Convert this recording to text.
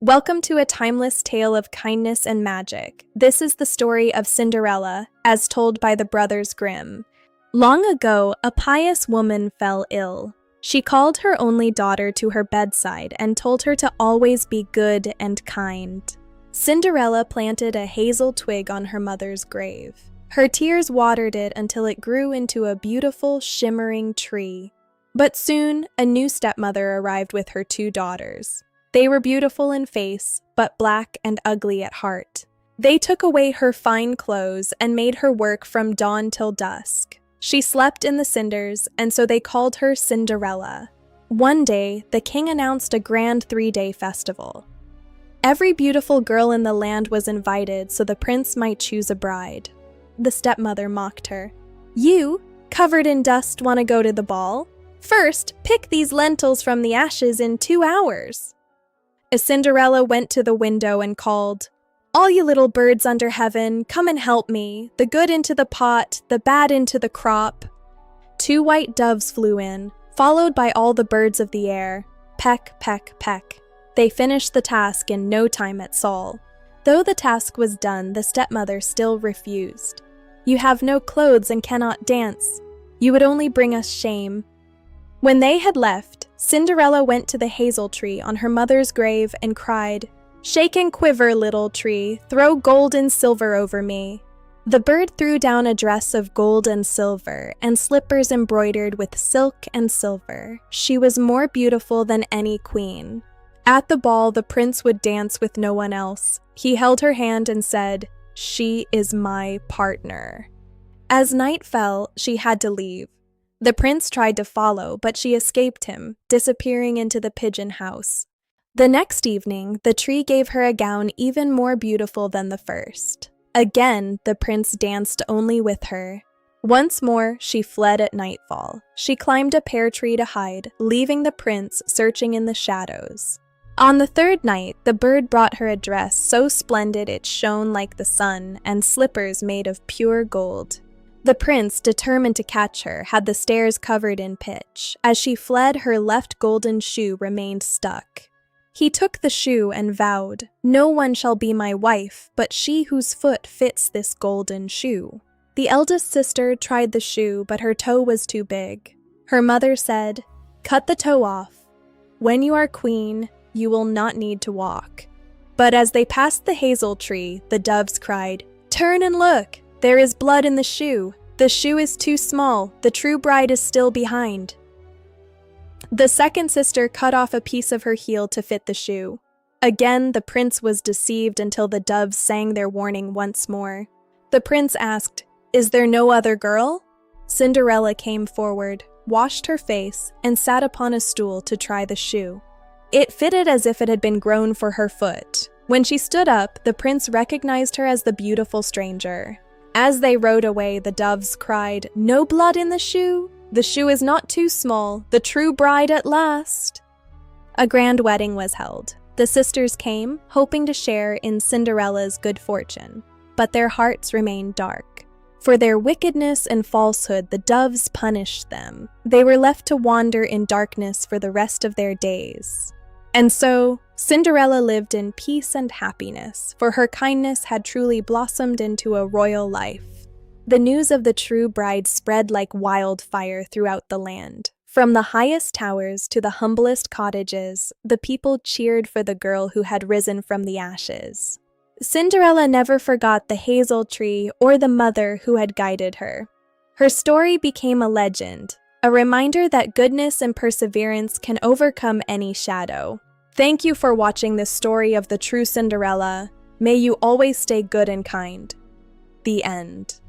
Welcome to a timeless tale of kindness and magic. This is the story of Cinderella, as told by the brothers Grimm. Long ago, a pious woman fell ill. She called her only daughter to her bedside and told her to always be good and kind. Cinderella planted a hazel twig on her mother's grave. Her tears watered it until it grew into a beautiful, shimmering tree. But soon, a new stepmother arrived with her two daughters. They were beautiful in face, but black and ugly at heart. They took away her fine clothes and made her work from dawn till dusk. She slept in the cinders, and so they called her Cinderella. One day, the king announced a grand 3-day festival. Every beautiful girl in the land was invited so the prince might choose a bride. The stepmother mocked her. "You, covered in dust, want to go to the ball? First, pick these lentils from the ashes in 2 hours." Cinderella went to the window and called, "All you little birds under heaven, come and help me. The good into the pot, the bad into the crop." 2 white doves flew in, followed by all the birds of the air. Peck, peck, peck. They finished the task in no time at all. Though the task was done, the stepmother still refused. "You have no clothes and cannot dance. You would only bring us shame." When they had left, Cinderella went to the hazel tree on her mother's grave and cried, "Shake and quiver, little tree, throw gold and silver over me." The bird threw down a dress of gold and silver, and slippers embroidered with silk and silver. She was more beautiful than any queen. At the ball, the prince would dance with no one else. He held her hand and said, "She is my partner." As night fell, she had to leave. The prince tried to follow, but she escaped him, disappearing into the pigeon house. The next evening, the tree gave her a gown even more beautiful than the first. Again, the prince danced only with her. Once more, she fled at nightfall. She climbed a pear tree to hide, leaving the prince searching in the shadows. On the 3rd night, the bird brought her a dress so splendid it shone like the sun, and slippers made of pure gold. The prince, determined to catch her, had the stairs covered in pitch. As she fled, her left golden shoe remained stuck. He took the shoe and vowed, "No one shall be my wife, but she whose foot fits this golden shoe." The eldest sister tried the shoe, but her toe was too big. Her mother said, "Cut the toe off. When you are queen, you will not need to walk." But as they passed the hazel tree, the doves cried, "Turn and look! There is blood in the shoe. The shoe is too small. The true bride is still behind." The second sister cut off a piece of her heel to fit the shoe. Again, the prince was deceived until the doves sang their warning once more. The prince asked, "Is there no other girl?" Cinderella came forward, washed her face, and sat upon a stool to try the shoe. It fitted as if it had been grown for her foot. When she stood up, the prince recognized her as the beautiful stranger. As they rode away, the doves cried, "No blood in the shoe? The shoe is not too small. The true bride at last." A grand wedding was held. The sisters came, hoping to share in Cinderella's good fortune, but their hearts remained dark. For their wickedness and falsehood, the doves punished them. They were left to wander in darkness for the rest of their days. And so, Cinderella lived in peace and happiness, for her kindness had truly blossomed into a royal life. The news of the true bride spread like wildfire throughout the land. From the highest towers to the humblest cottages, the people cheered for the girl who had risen from the ashes. Cinderella never forgot the hazel tree or the mother who had guided her. Her story became a legend, a reminder that goodness and perseverance can overcome any shadow. Thank you for watching this story of the true Cinderella. May you always stay good and kind. The end.